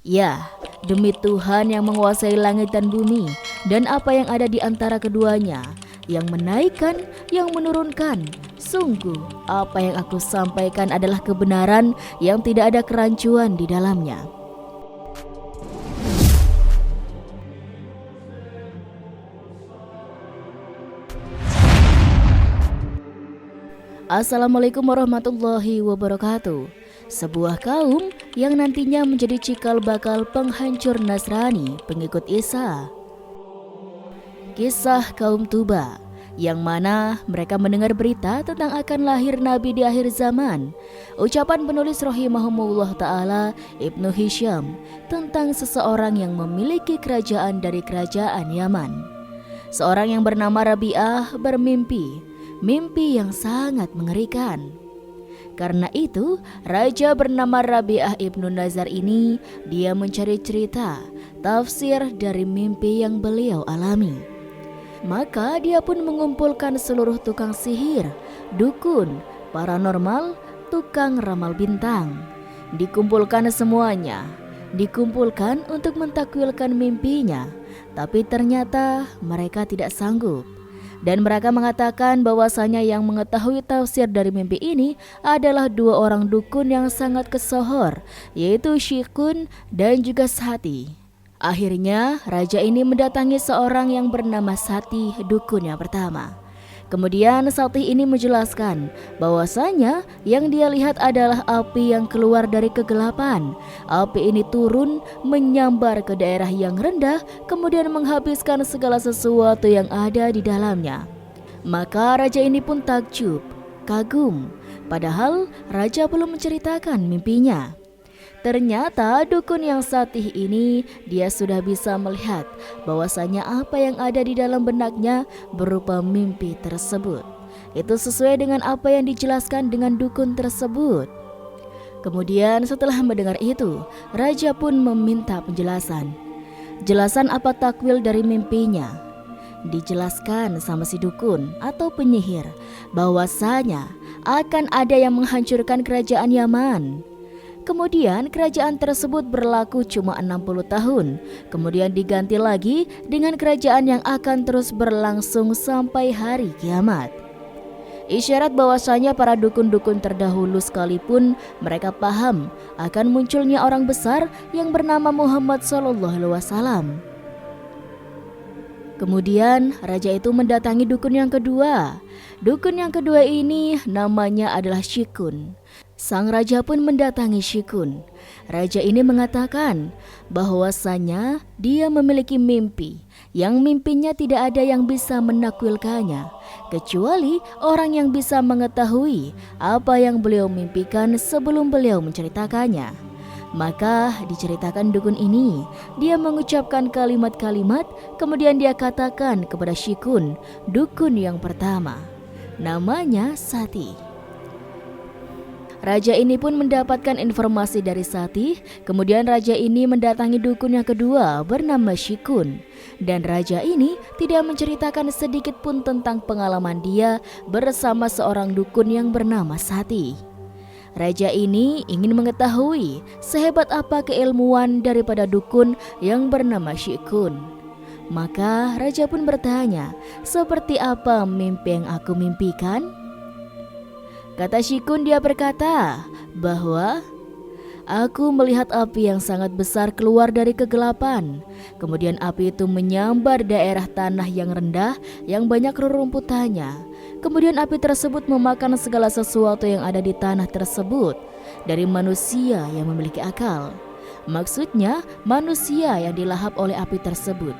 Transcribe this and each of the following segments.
Ya, demi Tuhan yang menguasai langit dan bumi dan apa yang ada di antara keduanya, yang menaikkan, yang menurunkan. Sungguh, apa yang aku sampaikan adalah kebenaran yang tidak ada kerancuan di dalamnya. Assalamualaikum warahmatullahi wabarakatuh. Sebuah kaum yang nantinya menjadi cikal bakal penghancur Nasrani pengikut Isa. Kisah kaum Tuba, yang mana mereka mendengar berita tentang akan lahir Nabi di akhir zaman. Ucapan penulis rahimahumullah ta'ala Ibnu Hisham tentang seseorang yang memiliki kerajaan dari kerajaan Yaman. Seorang yang bernama Rabi'ah bermimpi, mimpi yang sangat mengerikan. Karena itu, raja bernama Rabi'ah ibnu Nazar ini, dia mencari cerita, tafsir dari mimpi yang beliau alami. Maka dia pun mengumpulkan seluruh tukang sihir, dukun, paranormal, tukang ramal bintang. Dikumpulkan semuanya, dikumpulkan untuk mentakwilkan mimpinya, tapi ternyata mereka tidak sanggup. Dan mereka mengatakan bahwasanya yang mengetahui tafsir dari mimpi ini adalah dua orang dukun yang sangat kesohor, yaitu Syikun dan juga Sati. Akhirnya raja ini mendatangi seorang yang bernama Sati, dukun yang pertama. Kemudian Sati ini menjelaskan bahwasanya yang dia lihat adalah api yang keluar dari kegelapan. Api ini turun menyambar ke daerah yang rendah, kemudian menghabiskan segala sesuatu yang ada di dalamnya. Maka raja ini pun takjub, kagum, padahal raja belum menceritakan mimpinya. Ternyata dukun yang Satih ini dia sudah bisa melihat bahwasanya apa yang ada di dalam benaknya berupa mimpi tersebut. Itu sesuai dengan apa yang dijelaskan dengan dukun tersebut. Kemudian setelah mendengar itu, raja pun meminta penjelasan. Jelasan apa takwil dari mimpinya? Dijelaskan sama si dukun atau penyihir bahwasanya akan ada yang menghancurkan kerajaan Yaman. Kemudian kerajaan tersebut berlaku cuma 60 tahun, kemudian diganti lagi dengan kerajaan yang akan terus berlangsung sampai hari kiamat. Isyarat bahwasanya para dukun-dukun terdahulu sekalipun mereka paham akan munculnya orang besar yang bernama Muhammad SAW. Kemudian raja itu mendatangi dukun yang kedua. Dukun yang kedua ini namanya adalah Syikun. Sang raja pun mendatangi Syikun. Raja ini mengatakan bahwasanya dia memiliki mimpi yang mimpinya tidak ada yang bisa menakwilkannya kecuali orang yang bisa mengetahui apa yang beliau mimpikan sebelum beliau menceritakannya. Maka diceritakan dukun ini, dia mengucapkan kalimat-kalimat, kemudian dia katakan kepada Syikun, dukun yang pertama, namanya Sati. Raja ini pun mendapatkan informasi dari Sati, kemudian raja ini mendatangi dukun yang kedua bernama Syikun. Dan raja ini tidak menceritakan sedikit pun tentang pengalaman dia bersama seorang dukun yang bernama Sati. Raja ini ingin mengetahui sehebat apa keilmuan daripada dukun yang bernama Syikun. Maka raja pun bertanya, seperti apa mimpi yang aku mimpikan? Kata Syikun, dia berkata bahwa aku melihat api yang sangat besar keluar dari kegelapan. Kemudian api itu menyambar daerah tanah yang rendah yang banyak rerumputannya. Kemudian api tersebut memakan segala sesuatu yang ada di tanah tersebut dari manusia yang memiliki akal. Maksudnya manusia yang dilahap oleh api tersebut.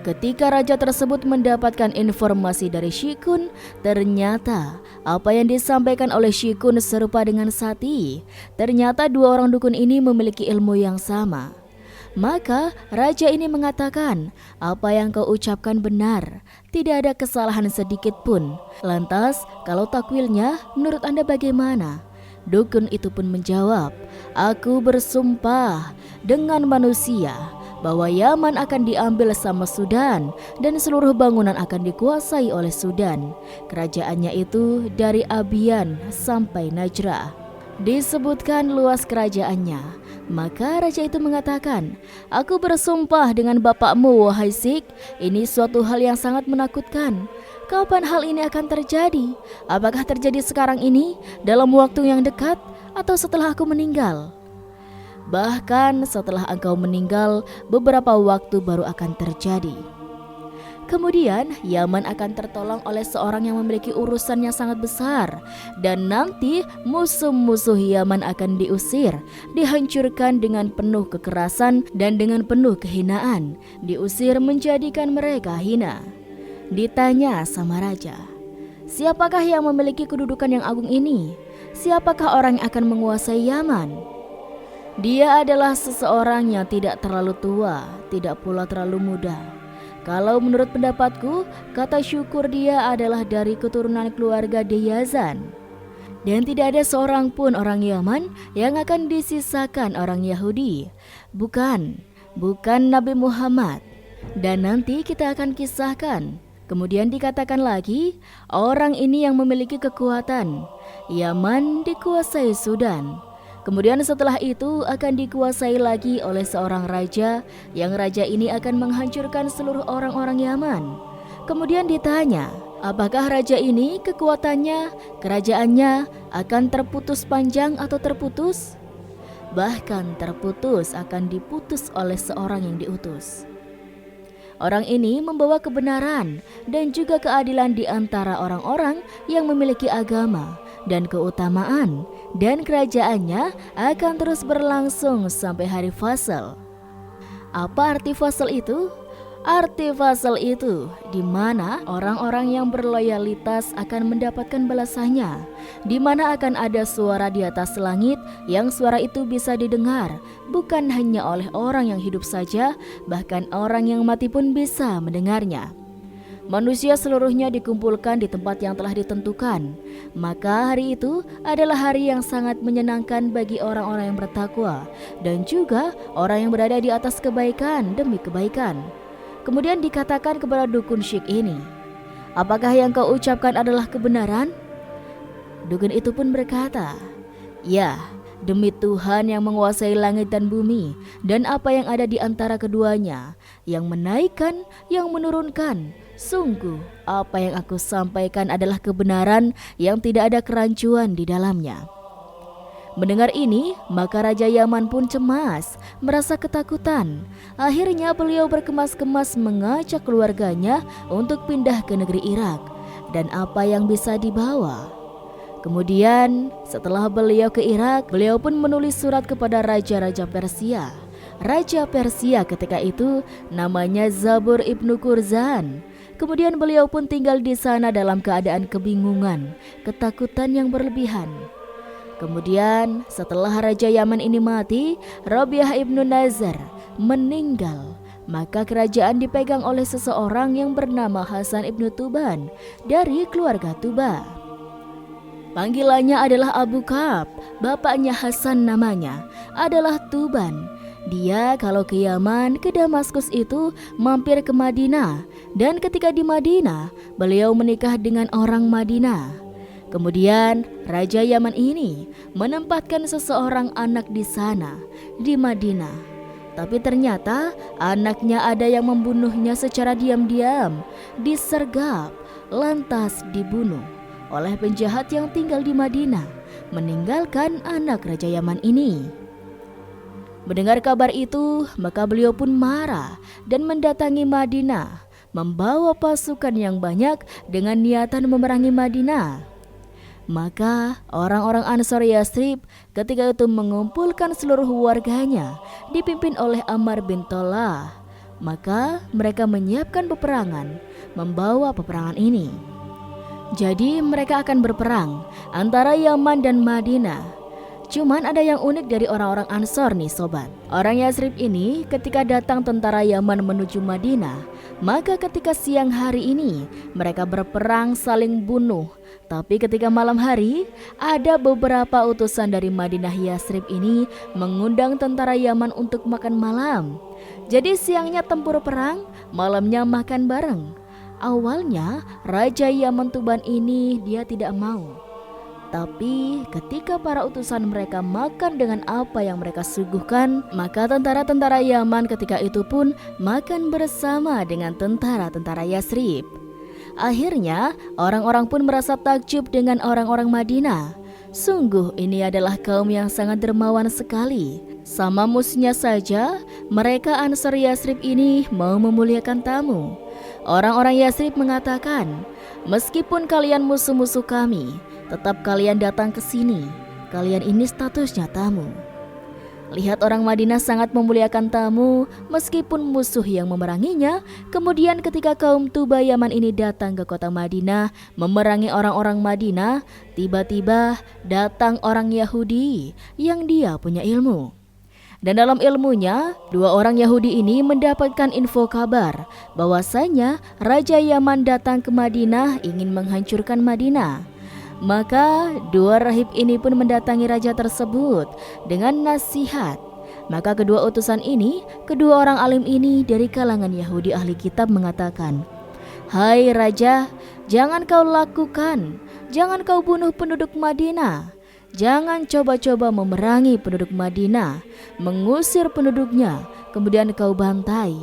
Ketika raja tersebut mendapatkan informasi dari Syikun, ternyata apa yang disampaikan oleh Syikun serupa dengan Sati. Ternyata dua orang dukun ini memiliki ilmu yang sama. Maka raja ini mengatakan, apa yang kau ucapkan benar, tidak ada kesalahan sedikit pun. Lantas kalau takwilnya menurut Anda bagaimana? Dukun itu pun menjawab, aku bersumpah dengan manusia bahwa Yaman akan diambil sama Sudan dan seluruh bangunan akan dikuasai oleh Sudan. Kerajaannya itu dari Abian sampai Najrah. Disebutkan luas kerajaannya Maka raja itu mengatakan, "Aku bersumpah dengan bapakmu, wahai Sik, ini suatu hal yang sangat menakutkan. Kapan hal ini akan terjadi? Apakah terjadi sekarang ini, dalam waktu yang dekat, atau setelah aku meninggal? Bahkan setelah engkau meninggal, beberapa waktu baru akan terjadi." Kemudian Yaman akan tertolong oleh seorang yang memiliki urusan yang sangat besar. Dan nanti musuh-musuh Yaman akan diusir, dihancurkan dengan penuh kekerasan dan dengan penuh kehinaan. Diusir menjadikan mereka hina. Ditanya sama raja, "Siapakah yang memiliki kedudukan yang agung ini? Siapakah orang yang akan menguasai Yaman?" "Dia adalah seseorang yang tidak terlalu tua, tidak pula terlalu muda. Kalau menurut pendapatku, kata syukur dia adalah dari keturunan keluarga Deyazan. Dan tidak ada seorang pun orang Yaman yang akan disisakan orang Yahudi. Bukan Nabi Muhammad. Dan nanti kita akan kisahkan." Kemudian dikatakan lagi, orang ini yang memiliki kekuatan. Yaman dikuasai Sudan. Kemudian setelah itu akan dikuasai lagi oleh seorang raja, yang raja ini akan menghancurkan seluruh orang-orang Yaman. Kemudian ditanya, apakah raja ini kekuatannya, kerajaannya akan terputus panjang atau terputus? Bahkan terputus akan diputus oleh seorang yang diutus. Orang ini membawa kebenaran dan juga keadilan di antara orang-orang yang memiliki agama dan keutamaan, dan kerajaannya akan terus berlangsung sampai hari fasal. Apa arti fasal itu? Arti fasal itu di mana orang-orang yang berloyalitas akan mendapatkan balasannya, di mana akan ada suara di atas langit yang suara itu bisa didengar bukan hanya oleh orang yang hidup saja, bahkan orang yang mati pun bisa mendengarnya. Manusia seluruhnya dikumpulkan di tempat yang telah ditentukan. Maka hari itu adalah hari yang sangat menyenangkan bagi orang-orang yang bertakwa dan juga orang yang berada di atas kebaikan demi kebaikan. Kemudian dikatakan kepada dukun syik ini, "Apakah yang kau ucapkan adalah kebenaran?" Dukun itu pun berkata, "Ya, demi Tuhan yang menguasai langit dan bumi dan apa yang ada di antara keduanya, yang menaikkan, yang menurunkan. Sungguh, apa yang aku sampaikan adalah kebenaran yang tidak ada kerancuan di dalamnya." Mendengar ini, maka Raja Yaman pun cemas, merasa ketakutan. Akhirnya beliau berkemas-kemas mengajak keluarganya untuk pindah ke negeri Irak. Dan apa yang bisa dibawa? Kemudian, setelah beliau ke Irak, beliau pun menulis surat kepada raja-raja Persia. Raja Persia ketika itu namanya Zabur ibnu Kurzan. Kemudian beliau pun tinggal di sana dalam keadaan kebingungan, ketakutan yang berlebihan. Kemudian setelah Raja Yaman ini mati, Rabi'ah ibnu Nazar meninggal. Maka kerajaan dipegang oleh seseorang yang bernama Hasan ibnu Tuban dari keluarga Tuba. Panggilannya adalah Abu Ka'ab, bapaknya Hasan namanya adalah Tuban. Dia kalau ke Yaman, ke Damaskus itu mampir ke Madinah. Dan ketika di Madinah, beliau menikah dengan orang Madinah. Kemudian Raja Yaman ini menempatkan seseorang anak di sana, di Madinah. Tapi ternyata anaknya ada yang membunuhnya secara diam-diam, disergap, lantas dibunuh oleh penjahat yang tinggal di Madinah, meninggalkan anak Raja Yaman ini. Mendengar kabar itu, maka beliau pun marah dan mendatangi Madinah, membawa pasukan yang banyak dengan niatan memerangi Madinah. Maka orang-orang Ansor Yathrib ketika itu mengumpulkan seluruh warganya dipimpin oleh Ammar bin Tolah. Maka mereka menyiapkan peperangan, membawa peperangan ini. Jadi mereka akan berperang antara Yaman dan Madinah. Cuman ada yang unik dari orang-orang Ansor nih sobat. Orang Yathrib ini ketika datang tentara Yaman menuju Madinah, maka ketika siang hari ini mereka berperang saling bunuh. Tapi ketika malam hari ada beberapa utusan dari Madinah Yathrib ini mengundang tentara Yaman untuk makan malam. Jadi siangnya tempur perang, malamnya makan bareng. Awalnya Raja Yaman Tuban ini dia tidak mau. Tapi ketika para utusan mereka makan dengan apa yang mereka suguhkan, maka tentara-tentara Yaman ketika itu pun makan bersama dengan tentara-tentara Yasrib. Akhirnya orang-orang pun merasa takjub dengan orang-orang Madinah. Sungguh ini adalah kaum yang sangat dermawan sekali. Sama musnya saja, mereka Ansar Yasrib ini mau memuliakan tamu. Orang-orang Yasrib mengatakan, meskipun kalian musuh-musuh kami, tetap kalian datang ke sini. Kalian ini statusnya tamu. Lihat orang Madinah sangat memuliakan tamu meskipun musuh yang memeranginya. Kemudian ketika kaum Tuba Yaman ini datang ke kota Madinah memerangi orang-orang Madinah, tiba-tiba datang orang Yahudi yang dia punya ilmu. Dan dalam ilmunya, dua orang Yahudi ini mendapatkan info kabar bahwasanya Raja Yaman datang ke Madinah ingin menghancurkan Madinah. Maka dua rahib ini pun mendatangi raja tersebut dengan nasihat. Maka kedua utusan ini, kedua orang alim ini dari kalangan Yahudi ahli kitab mengatakan, "Hai raja, jangan kau lakukan, jangan kau bunuh penduduk Madinah. Jangan coba-coba memerangi penduduk Madinah, mengusir penduduknya, kemudian kau bantai.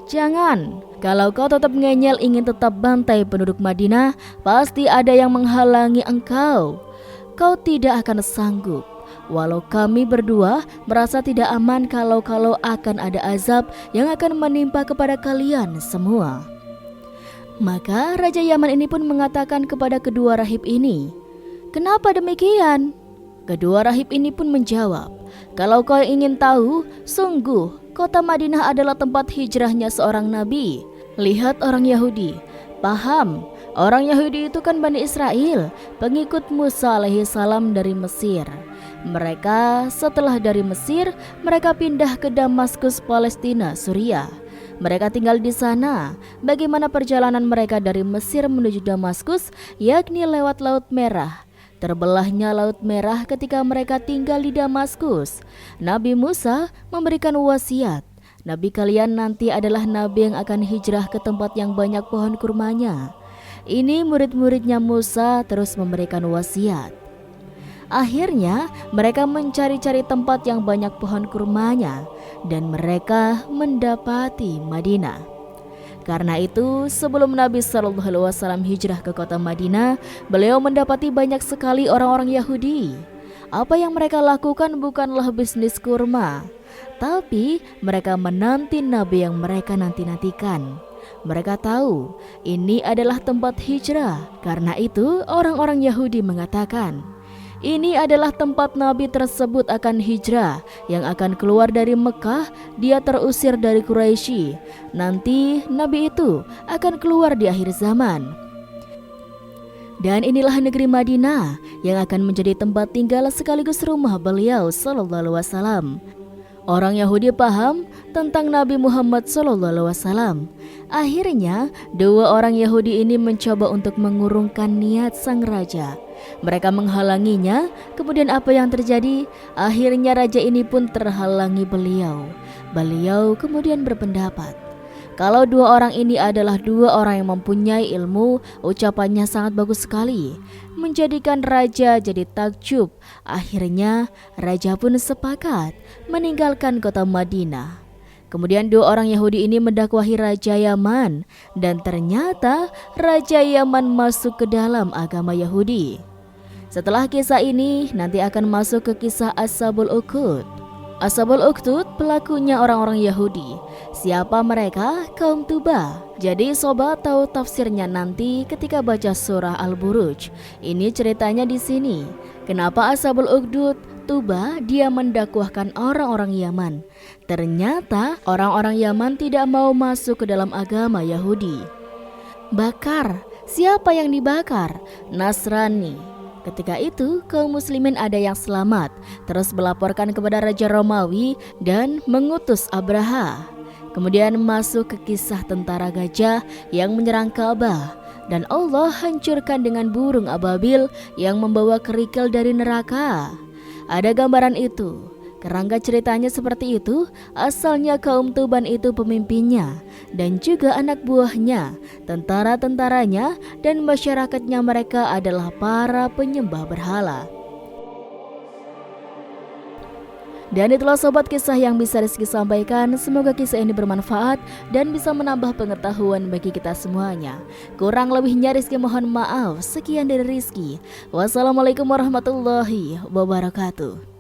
Jangan, kalau kau tetap ngeyel ingin tetap bantai penduduk Madinah, pasti ada yang menghalangi engkau. Kau tidak akan sanggup. Walau kami berdua merasa tidak aman kalau akan ada azab yang akan menimpa kepada kalian semua." Maka Raja Yaman ini pun mengatakan kepada kedua rahib ini, "Kenapa demikian?" Kedua rahib ini pun menjawab, "Kalau kau ingin tahu, sungguh kota Madinah adalah tempat hijrahnya seorang nabi. Lihat orang Yahudi, paham, orang Yahudi itu kan Bani Israel, pengikut Musa alaihi salam dari Mesir. Mereka setelah dari Mesir, mereka pindah ke Damaskus, Palestina, Suriah. Mereka tinggal di sana. Bagaimana perjalanan mereka dari Mesir menuju Damaskus, yakni lewat Laut Merah. Terbelahnya Laut Merah ketika mereka tinggal di Damaskus. Nabi Musa memberikan wasiat, nabi kalian nanti adalah nabi yang akan hijrah ke tempat yang banyak pohon kurmanya. Ini murid-muridnya Musa terus memberikan wasiat. Akhirnya mereka mencari-cari tempat yang banyak pohon kurmanya dan mereka mendapati Madinah. Karena itu, sebelum Nabi SAW hijrah ke kota Madinah, beliau mendapati banyak sekali orang-orang Yahudi. Apa yang mereka lakukan bukanlah bisnis kurma, tapi mereka menanti Nabi yang mereka nanti-nantikan. Mereka tahu ini adalah tempat hijrah. Karena itu, orang-orang Yahudi mengatakan, ini adalah tempat Nabi tersebut akan hijrah, yang akan keluar dari Mekah. Dia terusir dari Quraisy. Nanti Nabi itu akan keluar di akhir zaman. Dan inilah negeri Madinah yang akan menjadi tempat tinggal sekaligus rumah beliau sallallahu alaihi wasallam. Orang Yahudi paham tentang Nabi Muhammad SAW. Akhirnya, dua orang Yahudi ini mencoba untuk mengurungkan niat sang raja. Mereka menghalanginya. Kemudian apa yang terjadi? Akhirnya raja ini pun terhalangi beliau. Beliau kemudian berpendapat, kalau dua orang ini adalah dua orang yang mempunyai ilmu, ucapannya sangat bagus sekali, menjadikan raja jadi takjub. Akhirnya raja pun sepakat meninggalkan kota Madinah. Kemudian dua orang Yahudi ini mendakwahi Raja Yaman, dan ternyata Raja Yaman masuk ke dalam agama Yahudi. Setelah kisah ini nanti akan masuk ke kisah Ashabul Ukhdud. Ashabul Ukhdud pelakunya orang-orang Yahudi. Siapa mereka? Kaum Tuba. Jadi sobat tahu tafsirnya nanti ketika baca surah Al-Buruj. Ini ceritanya di sini. Kenapa Ashabul Ukhdud? Tuba dia mendakwahkan orang-orang Yaman. Ternyata orang-orang Yaman tidak mau masuk ke dalam agama Yahudi. Bakar. Siapa yang dibakar? Nasrani. Ketika itu kaum muslimin ada yang selamat, terus melaporkan kepada Raja Romawi dan mengutus Abraha. Kemudian masuk ke kisah tentara gajah yang menyerang Ka'bah, dan Allah hancurkan dengan burung ababil yang membawa kerikil dari neraka. Ada gambaran itu. Kerangka ceritanya seperti itu, asalnya kaum Tuban itu pemimpinnya dan juga anak buahnya, tentara-tentaranya dan masyarakatnya mereka adalah para penyembah berhala. Dan itulah sobat kisah yang bisa Rizky sampaikan. Semoga kisah ini bermanfaat dan bisa menambah pengetahuan bagi kita semuanya. Kurang lebihnya Rizky mohon maaf. Sekian dari Rizky. Wassalamualaikum warahmatullahi wabarakatuh.